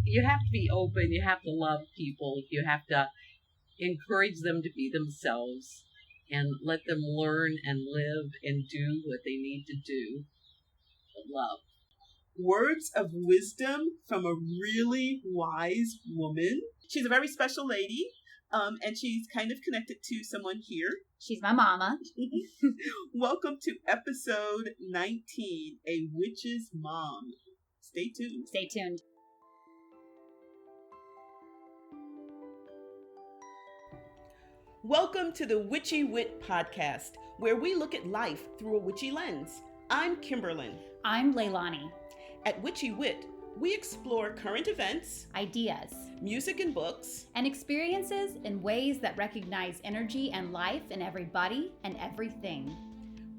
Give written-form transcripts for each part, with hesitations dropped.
you have to be open. You have to love people. You have to encourage them to be themselves and let them learn and live and do what they need to do. But love. Words of wisdom from a really wise woman. She's a very special lady, and she's kind of connected to someone here. She's my mama. Welcome to episode 19, A Witch's Mom. Stay tuned. Stay tuned. Welcome to the Witchy Wit podcast, where we look at life through a witchy lens. I'm Kimberlyn. I'm Leilani. At Witchy Wit, we explore current events, Ideas, music and books, and experiences in ways that recognize energy and life in everybody and everything.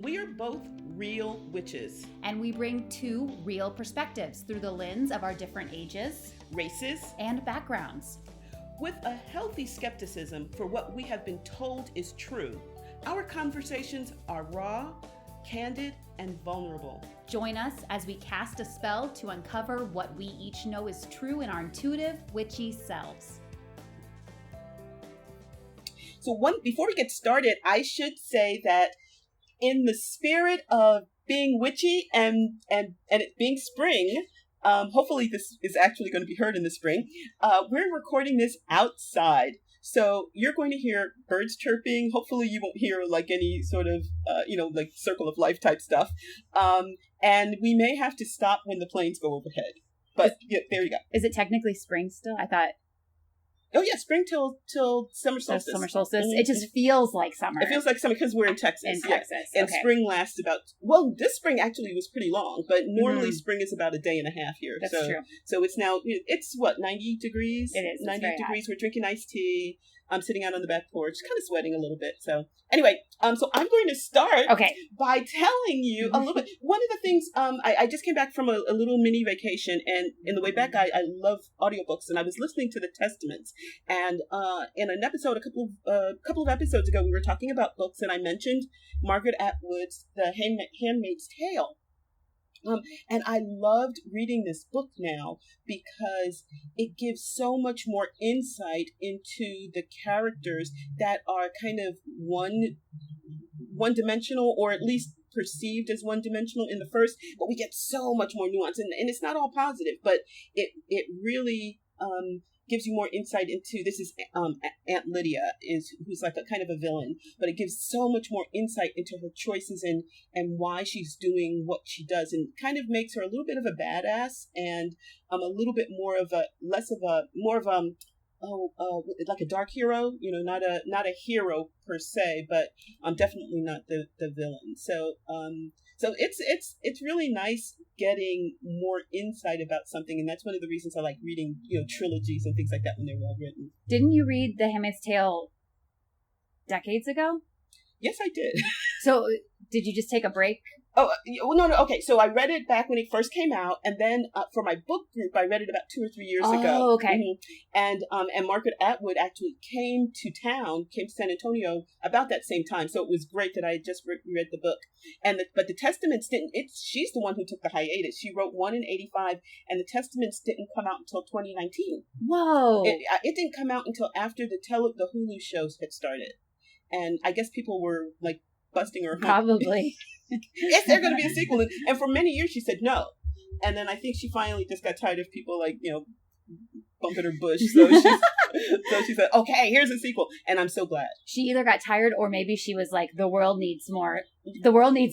We are both real witches. And we bring two real perspectives through the lens of our different ages, races, and backgrounds. With a healthy skepticism for what we have been told is true, our conversations are raw, candid, and vulnerable. Join us as we cast a spell to uncover what we each know is true in our intuitive, witchy selves. So before we get started, I should say that in the spirit of being witchy and it being spring, hopefully this is actually going to be heard in the spring, we're recording this outside. So you're going to hear birds chirping. Hopefully you won't hear like any sort of, like circle of life type stuff. And we may have to stop when the planes go overhead. But yeah, there you go. Is it technically spring still? I thought. Oh yeah, spring till summer solstice. Summer solstice. Mm-hmm. It just feels like summer. It feels like summer because we're in Texas. In Texas, And okay. spring lasts this spring actually was pretty long, but normally spring is about a day and a half here. That's so, true. So it's now, it's what, 90 degrees? It is. 90 degrees. Hot. We're drinking iced tea. I'm sitting out on the back porch, kind of sweating a little bit. So anyway, so I'm going to start by telling you a little bit. One of the things, I just came back from a little mini vacation, and in the way back, I love audiobooks, and I was listening to the Testaments. And in an episode, a couple of episodes ago, we were talking about books, and I mentioned Margaret Atwood's The Handmaid's Tale. And I loved reading this book now because it gives so much more insight into the characters that are kind of one-dimensional, or at least perceived as one-dimensional in the first, but we get so much more nuance, and it's not all positive, but it really gives you more insight into, this is Aunt Lydia, who's like a kind of a villain, but it gives so much more insight into her choices and why she's doing what she does, and kind of makes her a little bit of a badass, and a little bit more of like a dark hero, not a hero per se, but definitely not the villain. So it's really nice getting more insight about something, and that's one of the reasons I like reading, trilogies and things like that when they're well written. Didn't you read The Handmaid's Tale decades ago? Yes, I did. So did you just take a break? Oh, well, no. Okay, so I read it back when it first came out, and then for my book group, I read it about 2 or 3 years ago. Oh, okay. Mm-hmm. And Margaret Atwood actually came to San Antonio about that same time. So it was great that I had just read the book. But the Testaments didn't. She's the one who took the hiatus. She wrote one in 1985, and the Testaments didn't come out until 2019. Whoa! It didn't come out until after the Hulu shows had started, and I guess people were like busting her. Probably. Is there going to be a sequel? And for many years she said no. And then I think she finally just got tired of people bumping her bush. So she said, okay, here's a sequel. And I'm so glad. She either got tired, or maybe she was like, the world needs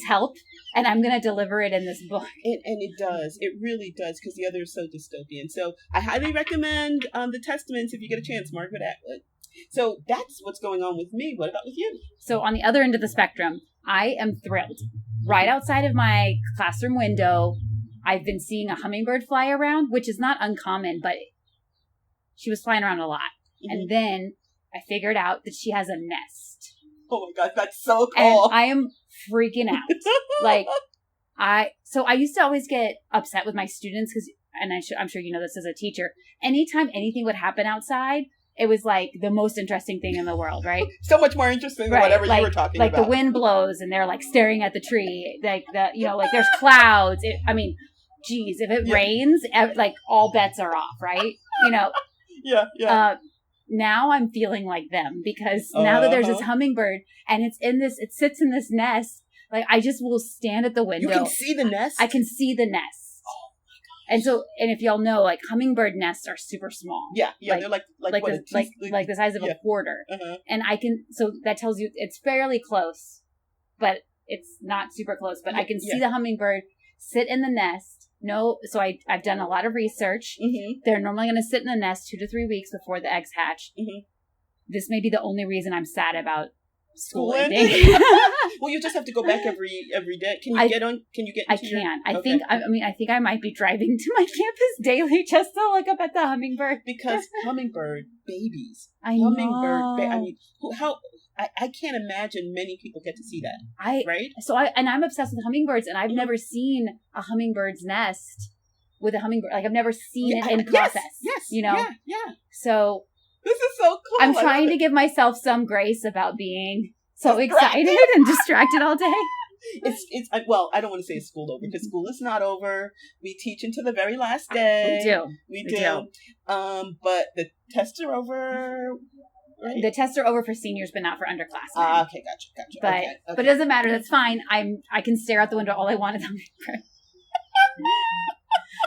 help, and I'm going to deliver it in this book. And it does. It really does, because the other is so dystopian. So I highly recommend the Testaments if you get a chance, Margaret Atwood. So that's what's going on with me. What about with you? So on the other end of the spectrum, I am thrilled. Right outside of my classroom window, I've been seeing a hummingbird fly around, which is not uncommon, but she was flying around a lot. Mm-hmm. And then I figured out that she has a nest. Oh my God, that's so cool. And I am freaking out. So I used to always get upset with my students because, and I'm sure you know this as a teacher, anytime anything would happen outside, it was like the most interesting thing in the world, right? So much more interesting than whatever you were talking about. Like the wind blows and they're like staring at the tree, like there's clouds. geez, if it rains, like all bets are off, right? You know. Yeah. Now I'm feeling like them because now that there's this hummingbird and it sits in this nest, like I just will stand at the window. You can see the nest? I can see the nest. Oh my gosh. And if y'all know, like hummingbird nests are super small. Yeah. They're like the size of a quarter. Uh-huh. And so that tells you it's fairly close, but it's not super close. But I can see the hummingbird sit in the nest. No, so I've done a lot of research. Mm-hmm. They're normally going to sit in the nest 2 to 3 weeks before the eggs hatch. Mm-hmm. This may be the only reason I'm sad about school ending. Well, you just have to go back every day. Can you get on? Can you get? I can. I think I might be driving to my campus daily just to look up at the hummingbird because hummingbird babies. I know. I mean, how? I can't imagine many people get to see that. Right? So I'm obsessed with hummingbirds, and I've never seen a hummingbird's nest with a hummingbird. Like I've never seen it in process. Yes. You know. Yeah. So this is so cool. I'm trying to give myself some grace about being so excited and distracted all day. Well, I don't want to say it's school over because school is not over. We teach until the very last day. We do. But the tests are over. Right? The tests are over for seniors, but not for underclassmen. Okay, gotcha. But okay. But it doesn't matter. That's fine. I can stare out the window all I want at hummingbird.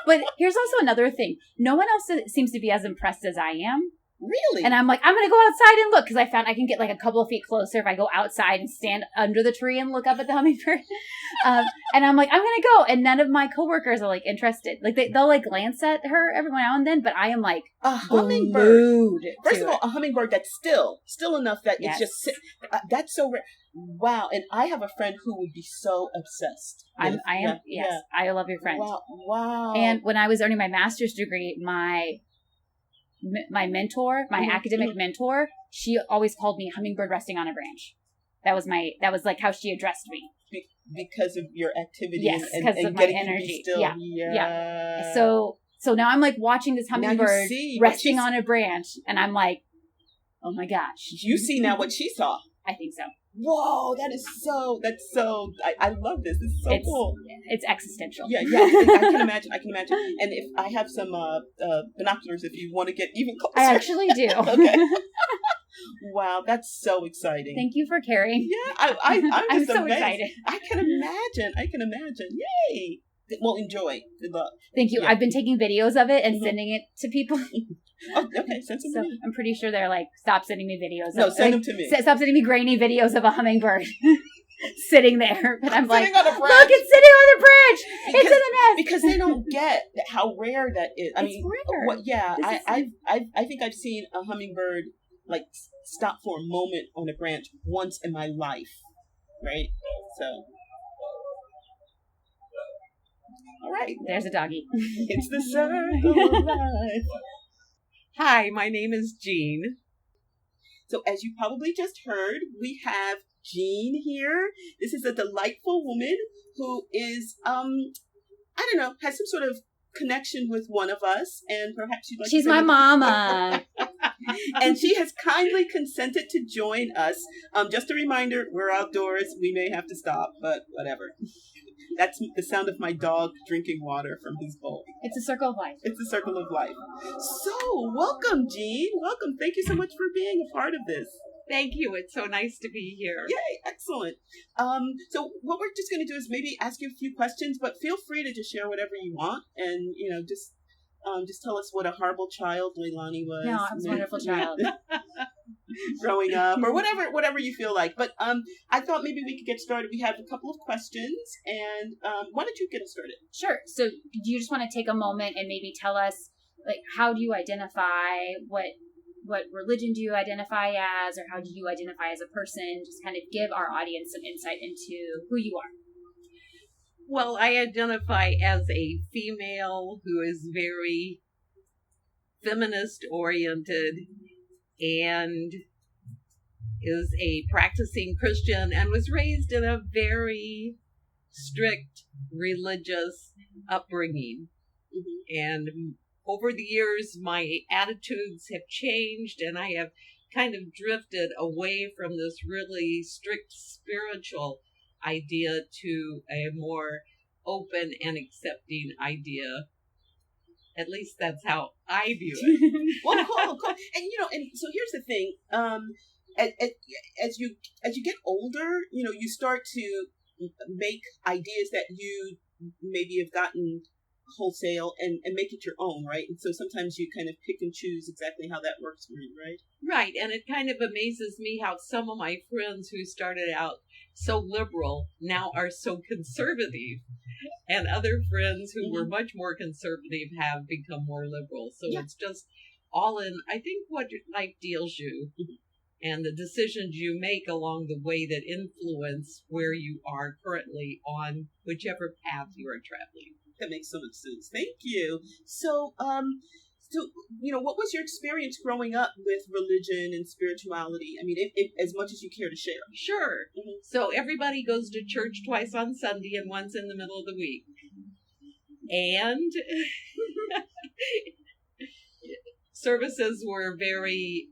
But here's also another thing. No one else seems to be as impressed as I am. Really? And I'm like, I'm going to go outside and look because I found I can get like a couple of feet closer if I go outside and stand under the tree and look up at the hummingbird. And I'm like, I'm going to go. And none of my coworkers are like interested. Like they'll like glance at her every now and then, but I am like a hummingbird. First of all, a hummingbird that's still enough that it's just that's so rare. Wow. And I have a friend who would be so obsessed. I am. I love your friend. Wow. And when I was earning my master's degree, my mentor, my academic mentor, she always called me hummingbird resting on a branch. That was like how she addressed me. Because of your activity. Yes, because of my energy. Yeah. So now I'm like watching this hummingbird resting on a branch, and I'm like, oh my gosh. You see now what she saw. I think so. Whoa, that's so, I love this. This is so cool. It's existential. Yeah, I can imagine. And if I have some binoculars, if you want to get even closer. I actually do. Okay. Wow, that's so exciting. Thank you for caring. Yeah, I'm so amazed. excited. I can imagine. Yay. Well, enjoy. Good luck. Thank you. Yeah. I've been taking videos of it and sending it to people. Oh, okay. Send some to me. I'm pretty sure they're like, stop sending me videos. No, send them to me. Stop sending me grainy videos of a hummingbird sitting there. But I'm like, on a branch. Look, it's sitting on the branch. It's in the nest. Because they don't get how rare that is. Rare. I think I've seen a hummingbird like stop for a moment on a branch once in my life. Right? So. All right. There's a doggy. It's the circle of life. Hi, my name is Jean. So as you probably just heard, we have Jean here. This is a delightful woman who is, has some sort of connection with one of us, and perhaps you'd like She's my mama. And she has kindly consented to join us. Just a reminder, we're outdoors. We may have to stop, but whatever. That's the sound of my dog drinking water from his bowl. It's a circle of life. It's a circle of life. So, welcome, Jean. Welcome. Thank you so much for being a part of this. Thank you. It's so nice to be here. Yay, excellent. So what we're just going to do is maybe ask you a few questions, but feel free to just share whatever you want, and just tell us what a horrible child Leilani was. No, I was a wonderful child. Growing up, or whatever you feel like. But I thought maybe we could get started. We have a couple of questions, and why don't you get us started? Sure. So do you just want to take a moment and maybe tell us, like, how do you identify, what religion do you identify as, or how do you identify as a person? Just kind of give our audience some insight into who you are. Well, I identify as a female who is very feminist-oriented and is a practicing Christian and was raised in a very strict religious upbringing. Mm-hmm. And over the years, my attitudes have changed, and I have kind of drifted away from this really strict spiritual idea to a more open and accepting idea. At least that's how I view it. Well, cool. And and so here's the thing. As you get older, you start to make ideas that you maybe have gotten wholesale and make it your own, right? And so sometimes you kind of pick and choose exactly how that works for you, right? Right, and it kind of amazes me how some of my friends who started out so liberal now are so conservative, and other friends who were much more conservative have become more liberal. So it's just all in, I think, what life deals you and the decisions you make along the way that influence where you are currently on whichever path you are traveling. That makes so much sense. Thank you. So, what was your experience growing up with religion and spirituality? I mean, if as much as you care to share. Sure. Mm-hmm. So everybody goes to church twice on Sunday and once in the middle of the week. And services were very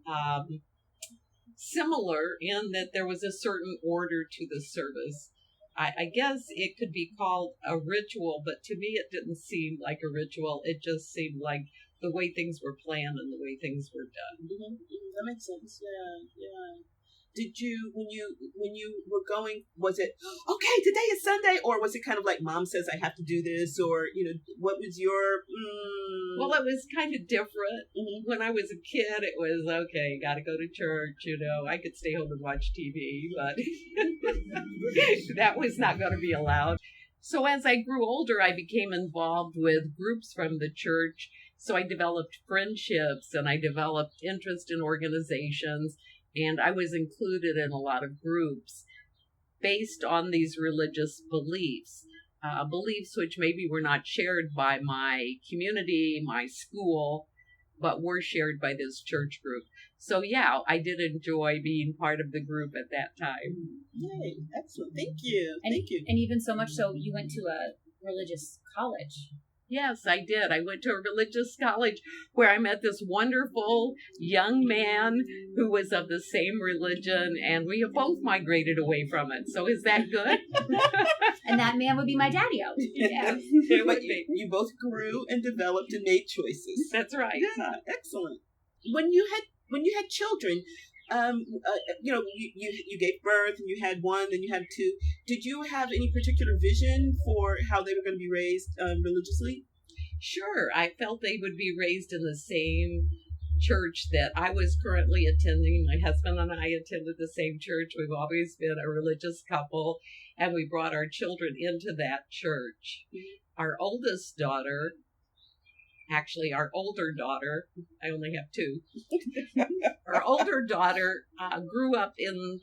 similar in that there was a certain order to the service. I guess it could be called a ritual, but to me it didn't seem like a ritual. It just seemed like the way things were planned and the way things were done. Mm-hmm. That makes sense. Yeah. Did you, when you were going, was it, okay, today is Sunday, or was it kind of like mom says I have to do this, or, what was your... Well, it was kind of different. Mm-hmm. When I was a kid, it was, okay, got to go to church, I could stay home and watch TV, but that was not going to be allowed. So as I grew older, I became involved with groups from the church. So I developed friendships and I developed interest in organizations. And I was included in a lot of groups based on these religious beliefs, beliefs which maybe were not shared by my community, my school, but were shared by this church group. So yeah, I did enjoy being part of the group at that time. Yay, excellent. Thank you. Thank you. And even so much so, you went to a religious college. Yes, I did. I went to a religious college where I met this wonderful young man who was of the same religion, and we have both migrated away from it. So is that good? And that man would be my daddy-o. Yeah. But you both grew and developed and made choices. That's right. Yeah, excellent. When you had children, you gave birth and you had one, then you had two. Did you have any particular vision for how they were going to be raised religiously? Sure. I felt they would be raised in the same church that I was currently attending. My husband and I attended the same church. We've always been a religious couple, and we brought our children into that church. Our oldest daughter, actually our older daughter, I only have two, our older daughter grew up in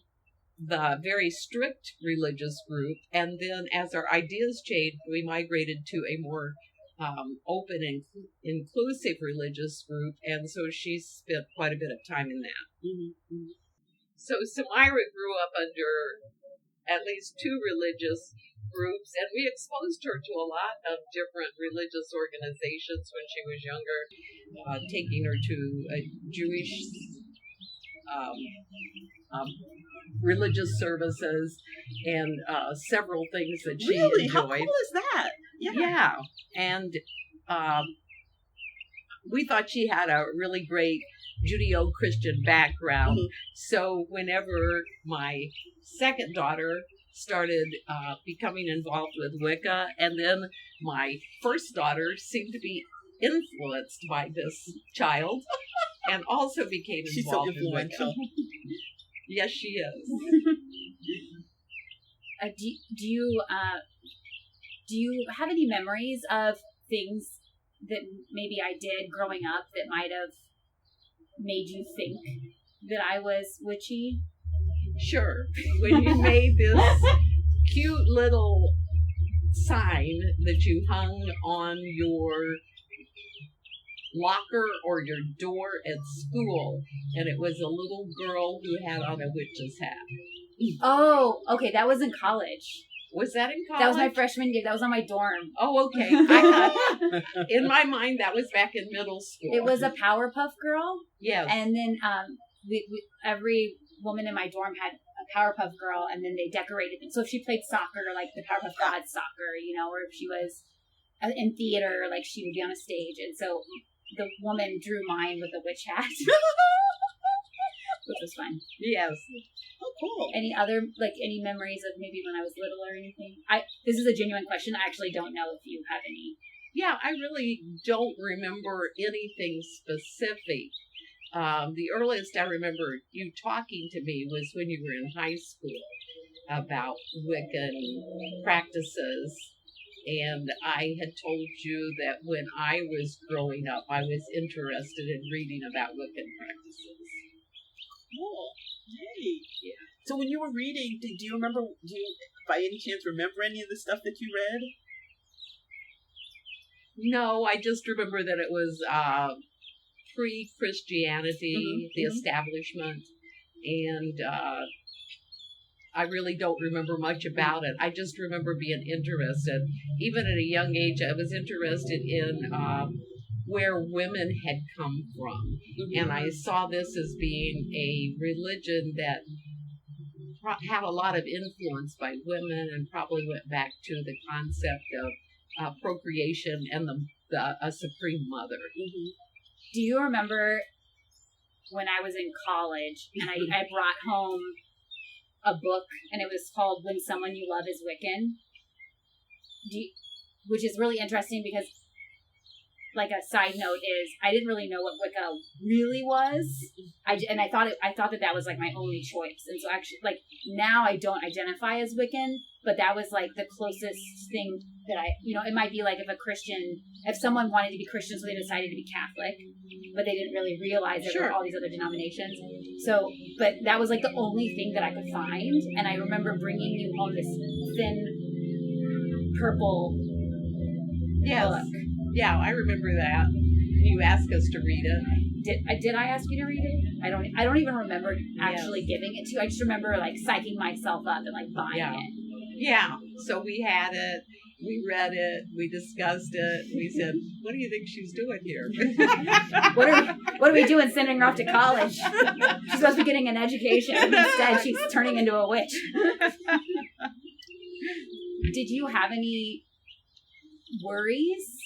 the very strict religious group, and then as our ideas changed, we migrated to a more open and inclusive religious group, and so she spent quite a bit of time in that. Mm-hmm. So Samira grew up under at least two religious groups, and we exposed her to a lot of different religious organizations when she was younger, taking her to a Jewish religious services and several things that she really enjoyed. How cool is that? Yeah. And we thought she had a really great Judeo-Christian background. Mm-hmm. So whenever my second daughter started becoming involved with Wicca, and then my first daughter seemed to be influenced by this child and also became involved in Wicca. Yes, she is. Do you have any memories of things that maybe I did growing up that might have made you think that I was witchy? Sure. When you made this cute little sign that you hung on your locker or your door at school, and it was a little girl who had on a witch's hat. Oh, okay. That was in college. Was that in college? That was my freshman year. That was on my dorm. Oh, okay. I thought, in my mind, that was back in middle school. It was a Powerpuff Girl. Yes. And then we every woman in my dorm had a Powerpuff Girl, and then they decorated them. So if she played soccer, like the Powerpuff Girl had soccer, or if she was in theater, like she would be on a stage. And so the woman drew mine with a witch hat, which was fun. Yes. Oh, cool. Any memories of maybe when I was little or anything? This is a genuine question. I actually don't know if you have any. Yeah, I really don't remember anything specific. The earliest I remember you talking to me was when you were in high school about Wiccan practices. And I had told you that when I was growing up, I was interested in reading about Wiccan practices. Cool. Yay. Yeah. So when you were reading, do you remember, by any chance remember any of the stuff that you read? No, I just remember that it was pre-Christianity, the establishment, and I really don't remember much about it. I just remember being interested. Even at a young age, I was interested in where women had come from. And I saw this as being a religion that had a lot of influence by women and probably went back to the concept of procreation and a supreme mother. Do you remember when I was in college and I brought home a book and it was called When Someone You Love Is Wiccan? Which is really interesting because, like, a side note is I didn't really know what Wicca really was. I thought that was like my only choice. And so actually, like, now I don't identify as Wiccan, but that was like the closest thing that it might be like if someone wanted to be Christian, so they decided to be Catholic, but they didn't really realize there were all these other denominations. So, but that was like the only thing that I could find. And I remember bringing you home this thin purple book. Yeah, I remember that. You asked us to read it. Did I ask you to read it? I don't even remember actually giving it to you. I just remember like psyching myself up and like buying it. Yeah. So we had it. We read it. We discussed it. We said, "What do you think she's doing here?" What are we doing? Sending her off to college? She's supposed to be getting an education. Instead, she's turning into a witch. Did you have any worries?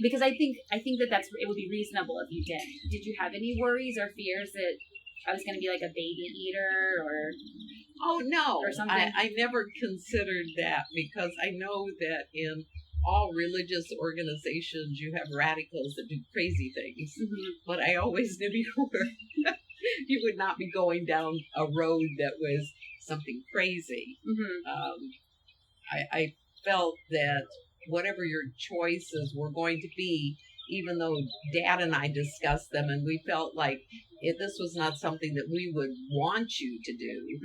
Because I think that it would be reasonable if you did. Did you have any worries or fears that I was going to be like a baby eater or? Oh no, or something? I never considered that because I know that in all religious organizations you have radicals that do crazy things. But I always knew you would not be going down a road that was something crazy. I felt that whatever your choices were going to be, even though Dad and I discussed them and we felt like this was not something that we would want you to do,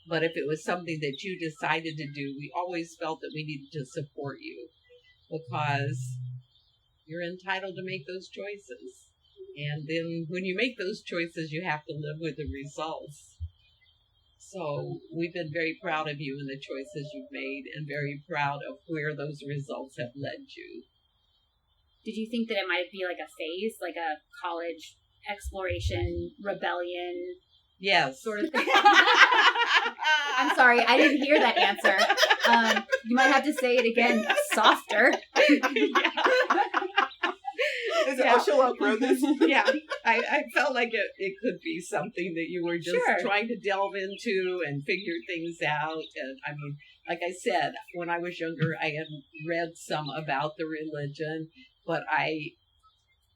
but if it was something that you decided to do, we always felt that we needed to support you because you're entitled to make those choices. And then when you make those choices, you have to live with the results. So we've been very proud of you and the choices you've made and very proud of where those results have led you. Did you think that it might be like a phase, like a college exploration, rebellion? Yes. Sort of thing? I'm sorry, I didn't hear that answer. You might have to say it again softer. She'll outgrow this. Yeah, I felt like it could be something that you were just trying to delve into and figure things out. And I mean, like I said, when I was younger, I had read some about the religion, but I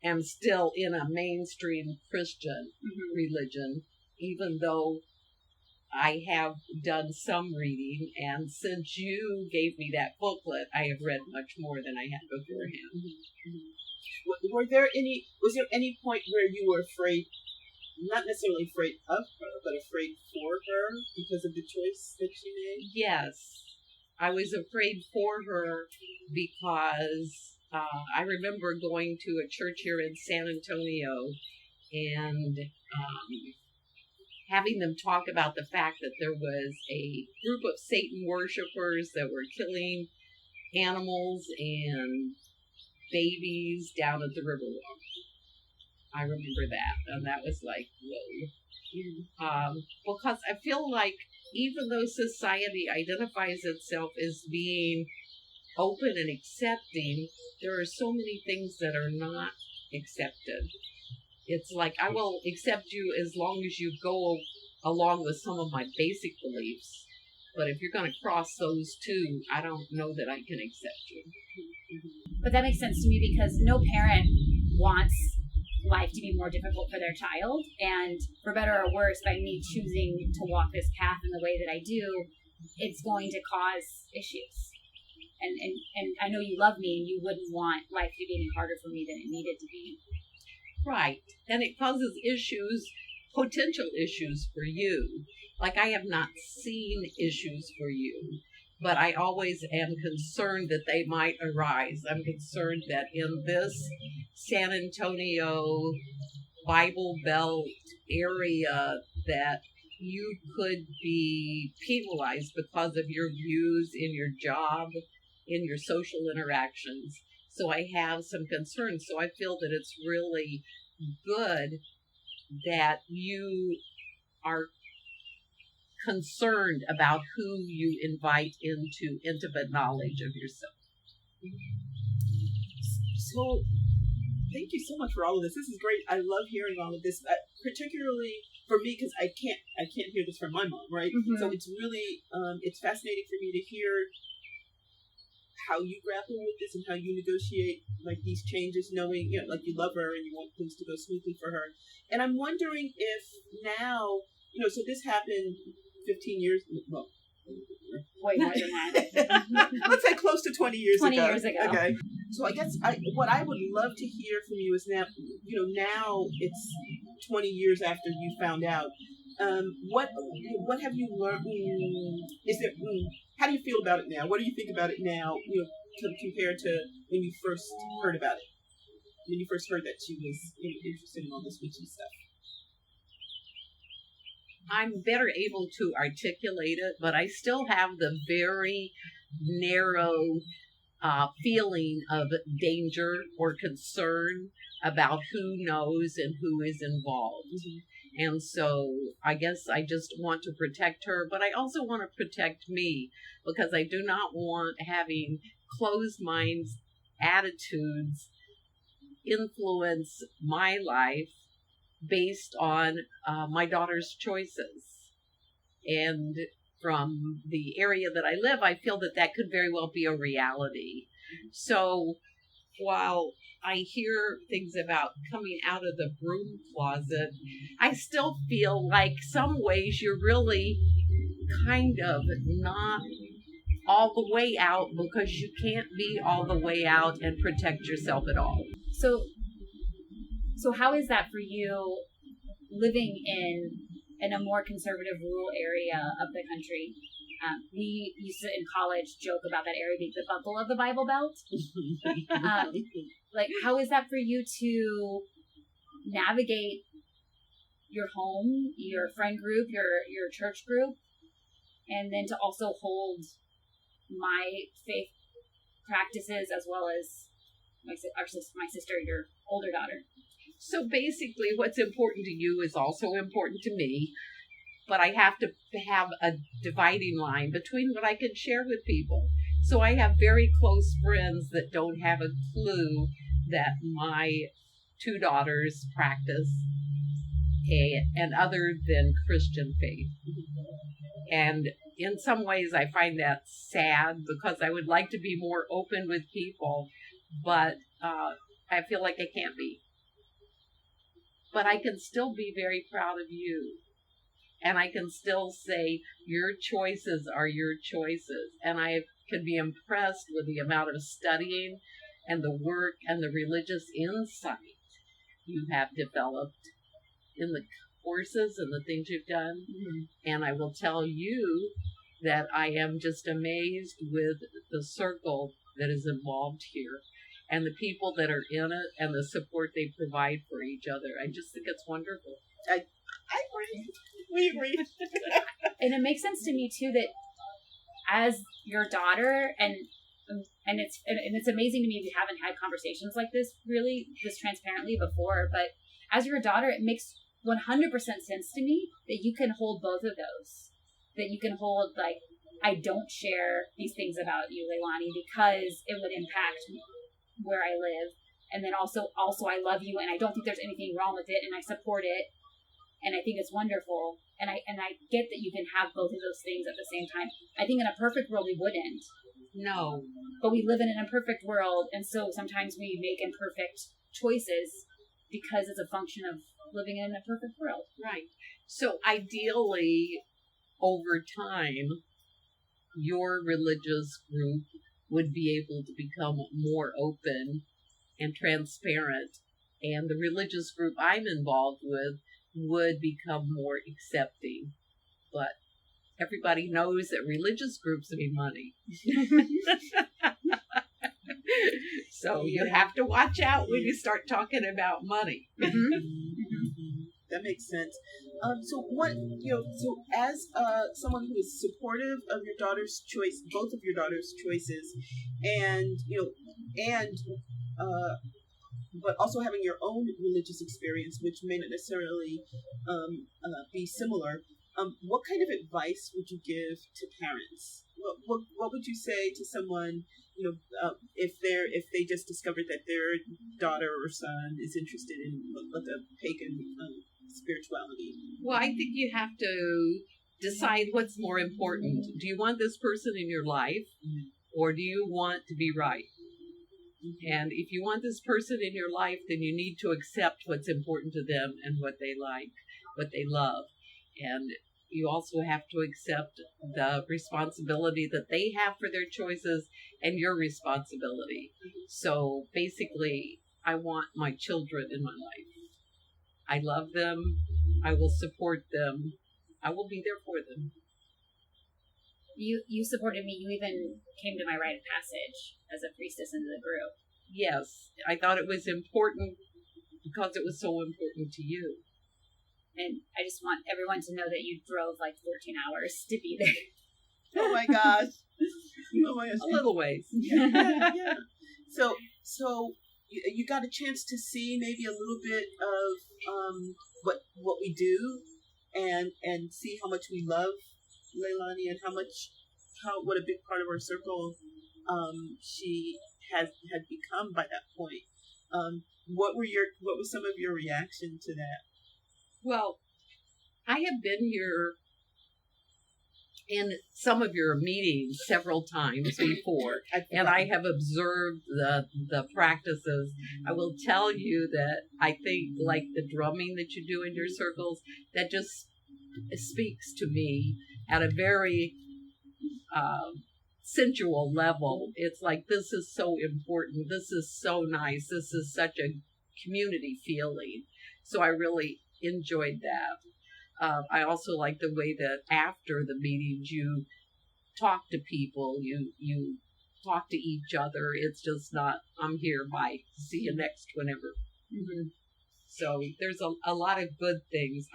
am still in a mainstream Christian religion, even though I have done some reading. And since you gave me that booklet, I have read much more than I had beforehand. Was there any point where you were afraid, not necessarily afraid of her, but afraid for her because of the choice that she made? Yes. I was afraid for her because I remember going to a church here in San Antonio and having them talk about the fact that there was a group of Satan worshipers that were killing animals and babies down at the Riverwalk. I remember that, and that was like, whoa. Because I feel like even though society identifies itself as being open and accepting, there are so many things that are not accepted. It's like, I will accept you as long as you go along with some of my basic beliefs. But if you're going to cross those two, I don't know that I can accept you. But that makes sense to me because no parent wants life to be more difficult for their child. And for better or worse, by me choosing to walk this path in the way that I do, it's going to cause issues. And I know you love me and you wouldn't want life to be any harder for me than it needed to be. Right. And it causes issues, potential issues for you. Like, I have not seen issues for you, but I always am concerned that they might arise. I'm concerned that in this San Antonio Bible Belt area that you could be penalized because of your views in your job, in your social interactions. So I have some concerns. So I feel that it's really good that you are concerned about who you invite into intimate knowledge of yourself. So, thank you so much for all of this. This is great. I love hearing all of this, particularly for me because I can't hear this from my mom, right? Mm-hmm. So it's really it's fascinating for me to hear how you grapple with this and how you negotiate like these changes, knowing like you love her and you want things to go smoothly for her. And I'm wondering if now, so this happened 15 years. Well, way more than that. Let's say close to 20 years ago. 20 years ago. Okay. So I guess what I would love to hear from you is now, now it's 20 years after you found out. What have you learned? How do you feel about it now? What do you think about it now? Compared to when you first heard about it, when you first heard that she was interested in all this witchy stuff. I'm better able to articulate it, but I still have the very narrow feeling of danger or concern about who knows and who is involved. Mm-hmm. And so I guess I just want to protect her, but I also want to protect me because I do not want having closed minds attitudes influence my life based on my daughter's choices. And from the area that I live, I feel that that could very well be a reality. So while I hear things about coming out of the broom closet, I still feel like some ways you're really kind of not all the way out because you can't be all the way out and protect yourself at all. So how is that for you living in a more conservative rural area of the country? We used to, in college, joke about that area being the buckle of the Bible Belt. Like, how is that for you to navigate your home, your friend group, your church group, and then to also hold my faith practices as well as my sister, your older daughter? So basically, what's important to you is also important to me. But I have to have a dividing line between what I can share with people. So I have very close friends that don't have a clue that my two daughters practice an other than Christian faith. And in some ways I find that sad because I would like to be more open with people, but I feel like I can't be. But I can still be very proud of you. And I can still say, your choices are your choices. And I can be impressed with the amount of studying and the work and the religious insight you have developed in the courses and the things you've done. Mm-hmm. And I will tell you that I am just amazed with the circle that is involved here and the people that are in it and the support they provide for each other. I just think it's wonderful. I agree. We agree. And it makes sense to me too that as your daughter, and it's amazing to me if you haven't had conversations like this transparently before, but as your daughter, it makes 100% sense to me that you can hold both of those. that you can hold, like, I don't share these things about you, Leilani, because it would impact where I live. And then also I love you, and I don't think there's anything wrong with it, and I support it, and I think it's wonderful. And I get that you can have both of those things at the same time. I think in a perfect world we wouldn't. No. But we live in an imperfect world, and so sometimes we make imperfect choices because it's a function of living in a perfect world. Right. So ideally, over time, your religious group would be able to become more open and transparent, and the religious group I'm involved with would become more accepting. But everybody knows that religious groups need money. So you have to watch out when you start talking about money. That makes sense. So as someone who is supportive of your daughter's choice, both of your daughter's choices, and but also having your own religious experience, which may not necessarily be similar, what kind of advice would you give to parents? What would you say to someone, if they just discovered that their daughter or son is interested in like a pagan spirituality? Well, I think you have to decide what's more important. Do you want this person in your life, or do you want to be right? And if you want this person in your life, then you need to accept what's important to them and what they like, what they love. And you also have to accept the responsibility that they have for their choices and your responsibility. So basically, I want my children in my life. I love them. I will support them. I will be there for them. You supported me. You even came to my rite of passage as a priestess into the group. Yes, I thought it was important because it was so important to you. And I just want everyone to know that you drove like 14 hours to be there. Oh my gosh. Oh my gosh. A little ways. Yeah. So you got a chance to see maybe a little bit of what we do and see how much we love Leilani and what a big part of our circle she had become by that point. What was some of your reaction to that? Well, I have been here in some of your meetings several times before, and I have observed the practices. I will tell you that I think like the drumming that you do in your circles, that just speaks to me at a very sensual level. It's like, this is so important. This is so nice. This is such a community feeling. So I really enjoyed that. I also like the way that after the meetings you talk to people, you talk to each other. It's just not, I'm here, bye, see you next whenever. Mm-hmm. So there's a lot of good things.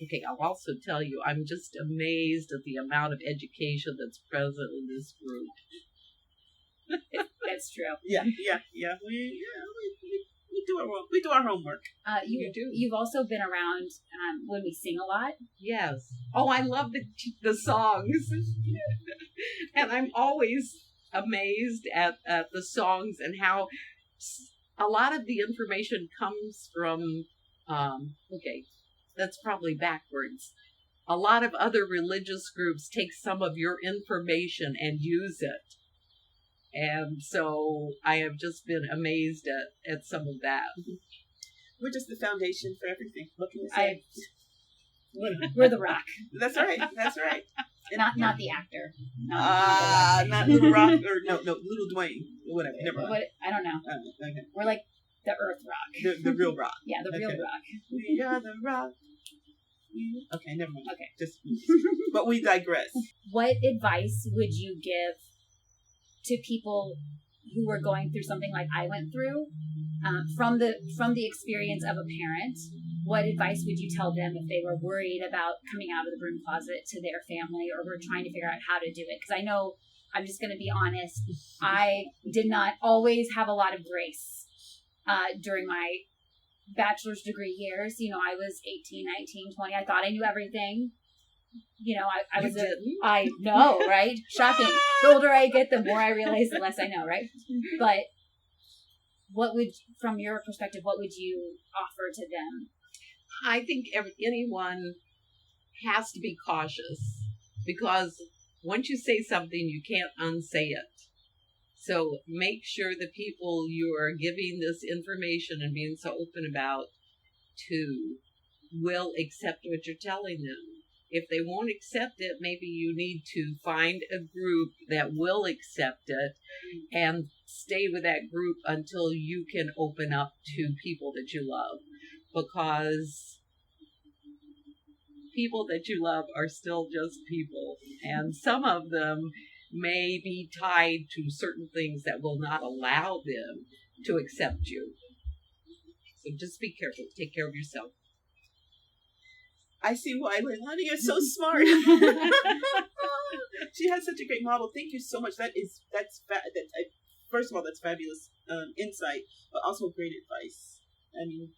Okay, I'll also tell you, I'm just amazed at the amount of education that's present in this group. That's true. Yeah. We do our homework. You do. You've also been around when we sing a lot. Yes. Oh, I love the songs, and I'm always amazed at the songs and how a lot of the information comes from. Okay, that's probably backwards. A lot of other religious groups take some of your information and use it. And so I have just been amazed at some of that. We're just the foundation for everything. What can you say? We're the rock. That's right. Not the actor. Not Little Rock or no, Little Dwayne. Whatever. Never mind. I don't know. Okay. We're like the Earth Rock. The real rock. Yeah, the real rock. We are the rock. Okay, never mind. Okay. Just, but we digress. What advice would you give to people who were going through something like I went through, from the experience of a parent? What advice would you tell them if they were worried about coming out of the broom closet to their family, or were trying to figure out how to do it? Because I know, I'm just going to be honest, I did not always have a lot of grace during my bachelor's degree years. I was 18, 19, 20. I thought I knew everything. I know, right? Shocking. The older I get, the more I realize, the less I know, right? But from your perspective, what would you offer to them? I think anyone has to be cautious, because once you say something, you can't unsay it. So make sure the people you are giving this information and being so open about to will accept what you're telling them. If they won't accept it, maybe you need to find a group that will accept it and stay with that group until you can open up to people that you love. Because people that you love are still just people, and some of them may be tied to certain things that will not allow them to accept you. So just be careful. Take care of yourself. I see why Leilani is so smart. She has such a great model. Thank you so much. First of all, that's fabulous insight, but also great advice. I mean,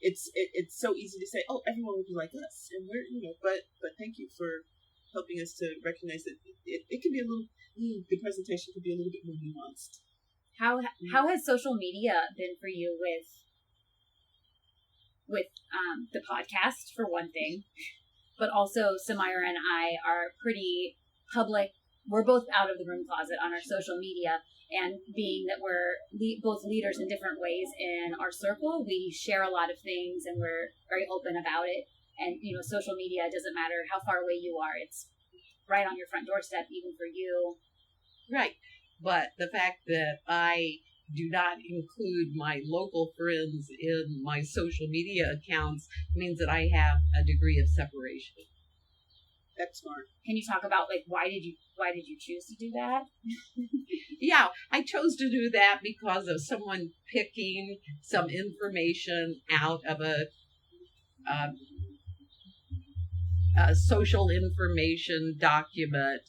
it's so easy to say, oh, everyone will be like us, and we're, but thank you for helping us to recognize that it can be a little, the presentation could be a little bit more nuanced. How has social media been for you with the podcast, for one thing, but also Samira and I are pretty public. We're both out of the room closet on our social media, and being that we're both leaders in different ways in our circle, we share a lot of things and we're very open about it. And, social media, doesn't matter how far away you are. It's right on your front doorstep, even for you. Right. But the fact that I do not include my local friends in my social media accounts means that I have a degree of separation. That's smart. Can you talk about, why did you choose to do that? Yeah, I chose to do that because of someone picking some information out of a social information document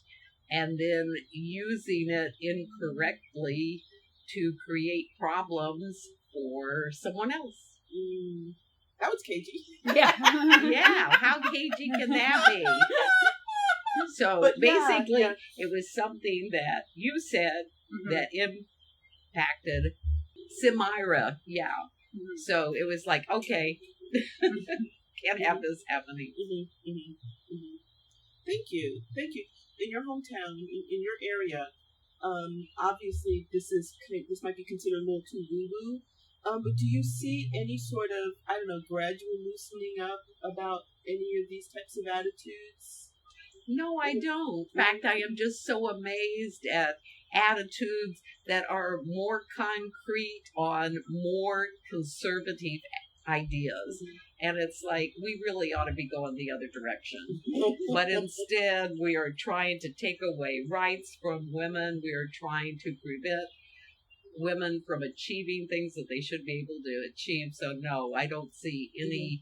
and then using it incorrectly to create problems for someone else. That was cagey. Yeah. Yeah, how cagey can that be? So basically, it was something that you said that impacted Samira. Yeah. Mm-hmm. So it was like, okay, can't have this happening. Thank you. In your hometown, in your area, obviously this might be considered a little too woo-woo. But do you see any sort of, gradual loosening up about any of these types of attitudes? No, I don't. In fact, I am just so amazed at attitudes that are more concrete on more conservative ideas. And it's like, we really ought to be going the other direction. But instead, we are trying to take away rights from women. We are trying to prevent women from achieving things that they should be able to achieve. So no, I don't see any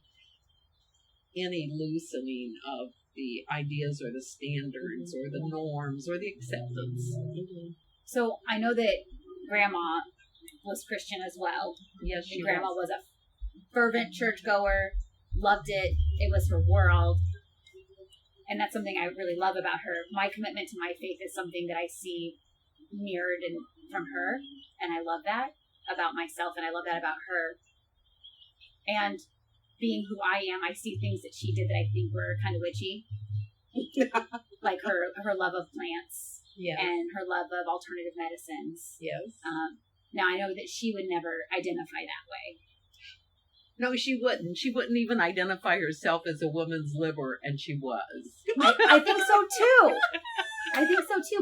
loosening of the ideas or the standards or the norms or the acceptance. So I know that Grandma was Christian as well. Yes, she Grandma was a fervent churchgoer, loved it. It was her world. And that's something I really love about her. My commitment to my faith is something that I see mirrored from her. And I love that about myself, and I love that about her. And being who I am, I see things that she did that I think were kind of witchy. Like her love of plants and her love of alternative medicines. Yes. Now, I know that she would never identify that way. No, she wouldn't. She wouldn't even identify herself as a woman's liver, and she was. I think so, too.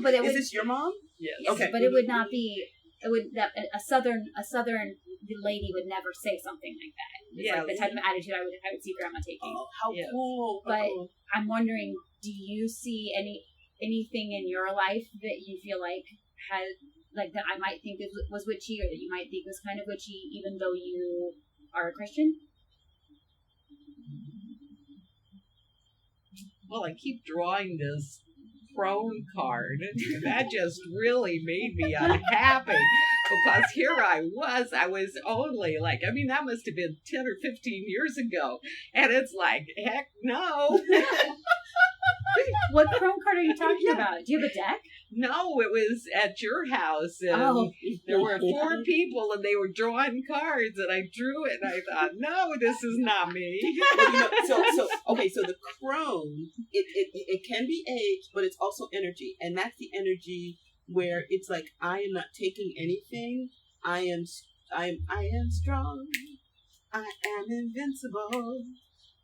But Is this your mom? Yes. Okay. But it would not be... a southern lady would never say something like that. It's like the type of attitude I would see Grandma taking. Oh, how cool! But I'm wondering, do you see anything in your life that you feel like that I might think was witchy, or that you might think was kind of witchy, even though you are a Christian? Well, I keep drawing this crone card. That just really made me unhappy, because here I was only that must have been 10 or 15 years ago, and it's like, heck no. What crone card are you talking about? Do you have a deck? No, it was at your house, and there were 4 people, and they were drawing cards, and I drew it, and I thought, no, this is not me. Well, so the crone, it can be age, but it's also energy, and that's the energy where it's like, I am not taking anything. I am strong. I am invincible.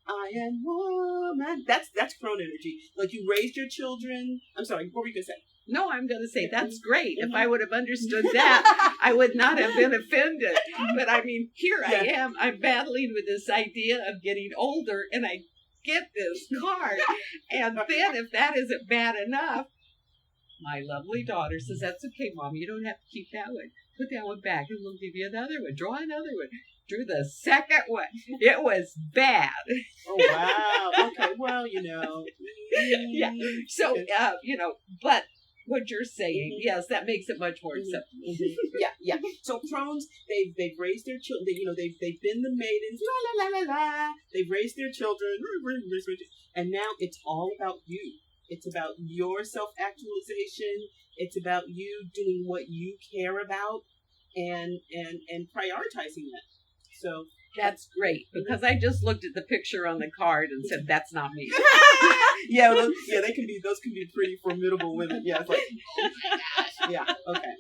I am woman. That's crone energy. Like, you raised your children. I'm sorry, what were you gonna say? No, I'm going to say that's great. If I would have understood that, I would not have been offended. But I mean, here I am. I'm battling with this idea of getting older, and I get this card. And then, if that isn't bad enough, my lovely daughter says, "That's okay, Mom. You don't have to keep that one. Put that one back, and we'll give you another one. Draw another one." Drew the second one. It was bad. Oh, wow. Okay, well, Yeah. So, but what you're saying, yes, that makes it much more acceptable. Yeah. So crones, they've raised their children. They've been the maidens. La la la la la. They've raised their children, and now it's all about you. It's about your self-actualization. It's about you doing what you care about, and prioritizing that. So that's great, because I just looked at the picture on the card and said, "That's not me." those can be pretty formidable women. Yeah, it's like, oh my gosh. Yeah, okay.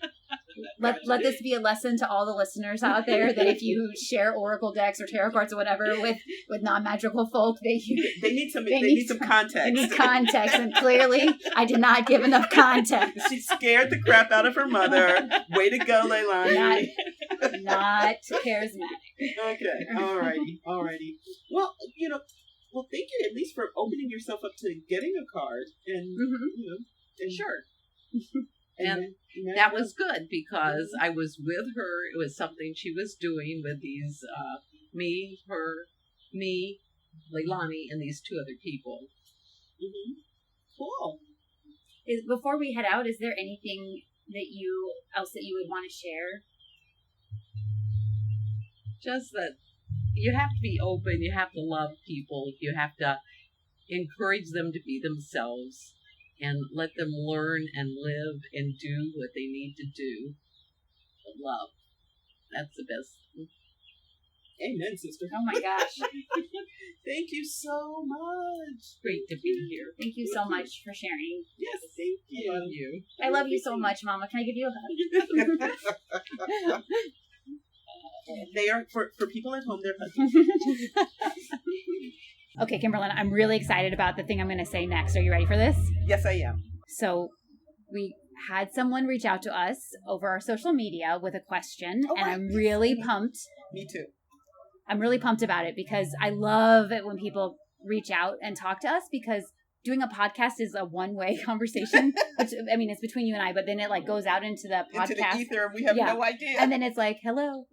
Let this be a lesson to all the listeners out there that if you share oracle decks or tarot cards or whatever with non-magical folk, they need some context. They need context, and clearly I did not give enough context. She scared the crap out of her mother. Way to go, Leilani. Not charismatic. Okay, alrighty. Well, thank you at least for opening yourself up to getting a card, and sure. And that was good, because I was with her. It was something she was doing with these, me, Leilani, and these 2 other people. Mm-hmm. Cool. Before we head out, is there anything else that you would want to share? Just that you have to be open. You have to love people. You have to encourage them to be themselves, and let them learn and live and do what they need to do. But love, that's the best. Amen, sister. Oh my gosh. Thank you so much. Great to be here. Thank you so much for sharing. Yes, thank you. I love you. I love you so much, Mama. Can I give you a hug? They are, for people at home, they're hugging. Okay, Kimberlyn, I'm really excited about the thing I'm going to say next. Are you ready for this? Yes, I am. So we had someone reach out to us over our social media with a question, and I'm really pumped. Me too. I'm really pumped about it, because I love it when people reach out and talk to us, because doing a podcast is a one-way conversation, which, I mean, it's between you and I, but then it goes out into the podcast. Into the ether, and we have no idea. And then it's like, hello.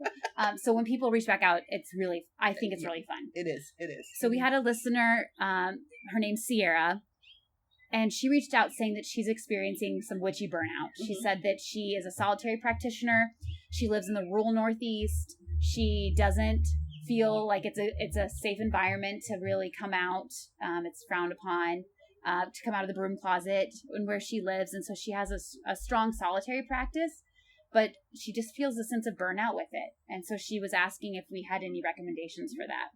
So when people reach back out, I think it's really fun. It is. So we had a listener, her name's Sierra, and she reached out saying that she's experiencing some witchy burnout. Mm-hmm. She said that she is a solitary practitioner. She lives in the rural Northeast. She doesn't feel like it's a safe environment to really come out. It's frowned upon. To come out of the broom closet and where she lives. And so she has a strong solitary practice, but she just feels a sense of burnout with it. And so she was asking if we had any recommendations for that.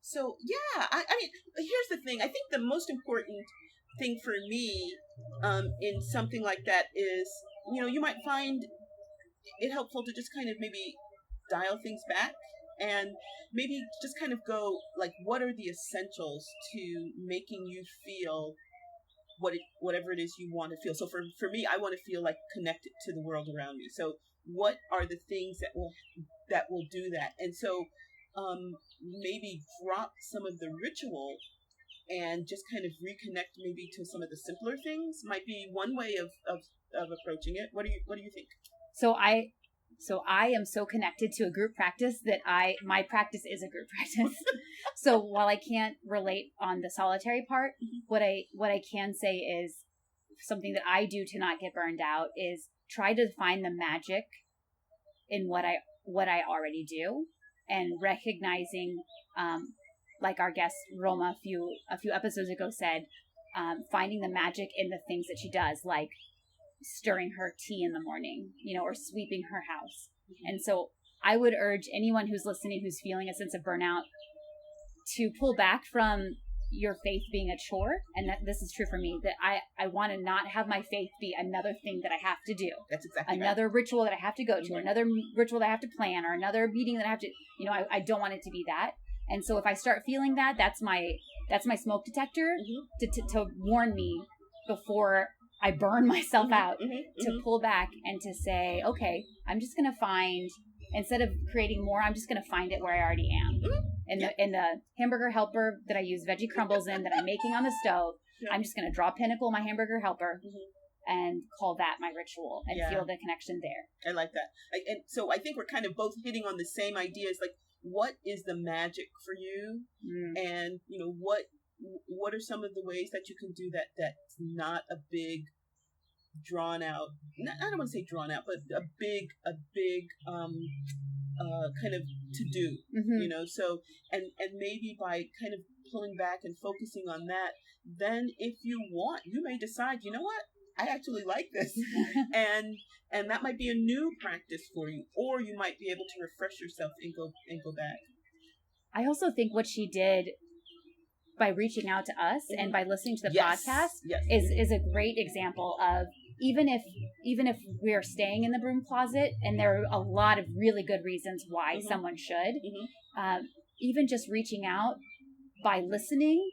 So, yeah, I mean, here's the thing. I think the most important thing for me in something like that is, you might find it helpful to just kind of maybe dial things back, and maybe just kind of go, what are the essentials to making you feel whatever it is you want to feel. So for me, I want to feel connected to the world around me. So what are the things that will do that? And so maybe drop some of the ritual and just kind of reconnect maybe to some of the simpler things might be one way of approaching it. What do you think? So I am so connected to a group practice that my practice is a group practice. So while I can't relate on the solitary part, what I can say is something that I do to not get burned out is try to find the magic in what I already do, and recognizing, like our guest Roma a few episodes ago said, finding the magic in the things that she does, like stirring her tea in the morning, or sweeping her house. And so I would urge anyone who's listening, who's feeling a sense of burnout, to pull back from your faith being a chore. And that this is true for me, that I want to not have my faith be another thing that I have to do. That's exactly another right. Ritual that I have to go to, or another ritual that I have to plan, or another meeting that I have to, I don't want it to be that. And so if I start feeling that, that's my smoke detector to warn me before I burn myself out, to pull back and to say, okay, I'm just going to find, instead of creating more, I'm just going to find it where I already am. In the hamburger helper that I use veggie crumbles in, that I'm making on the stove, I'm just going to draw Pinnacle, my hamburger helper, and call that my ritual, and feel the connection there. I like that. And so I think we're kind of both hitting on the same ideas, like, what is the magic for you? And, what are some of the ways that you can do that that's not a big drawn out, I don't want to say drawn out, but a big kind of to do, so, and maybe by kind of pulling back and focusing on that, then if you want, you may decide, you know what, I actually like this. and that might be a new practice for you, or you might be able to refresh yourself and go back. I also think what she did by reaching out to us and by listening to the podcast is a great example of, even if we're staying in the broom closet, and there are a lot of really good reasons why someone should, even just reaching out by listening.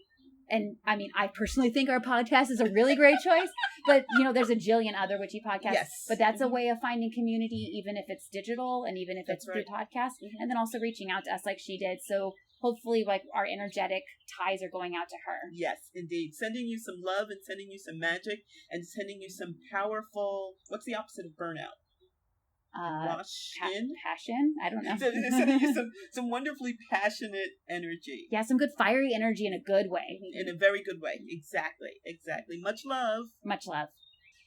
And I mean, I personally think our podcast is a really great choice, but there's a jillion other witchy podcasts, but that's a way of finding community, even if it's digital and even if it's through podcast, and then also reaching out to us like she did. So hopefully, like, our energetic ties are going out to her. Yes, indeed. Sending you some love and sending you some magic and sending you some powerful, what's the opposite of burnout? Passion? I don't know. Sending you some wonderfully passionate energy. Yeah, some good fiery energy in a good way. In a very good way. Exactly. Much love. Much love.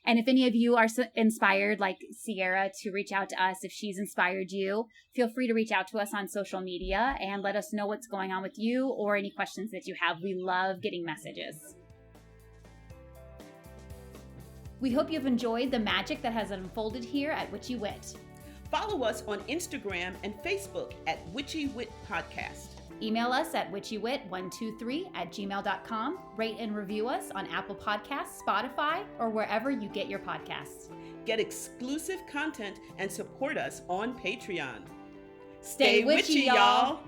And if any of you are inspired, like Sierra, to reach out to us, if she's inspired you, feel free to reach out to us on social media and let us know what's going on with you or any questions that you have. We love getting messages. We hope you've enjoyed the magic that has unfolded here at Witchy Wit. Follow us on Instagram and Facebook at Witchy Wit Podcast. Email us at witchywit123@gmail.com. Rate and review us on Apple Podcasts, Spotify, or wherever you get your podcasts. Get exclusive content and support us on Patreon. Stay witchy, y'all!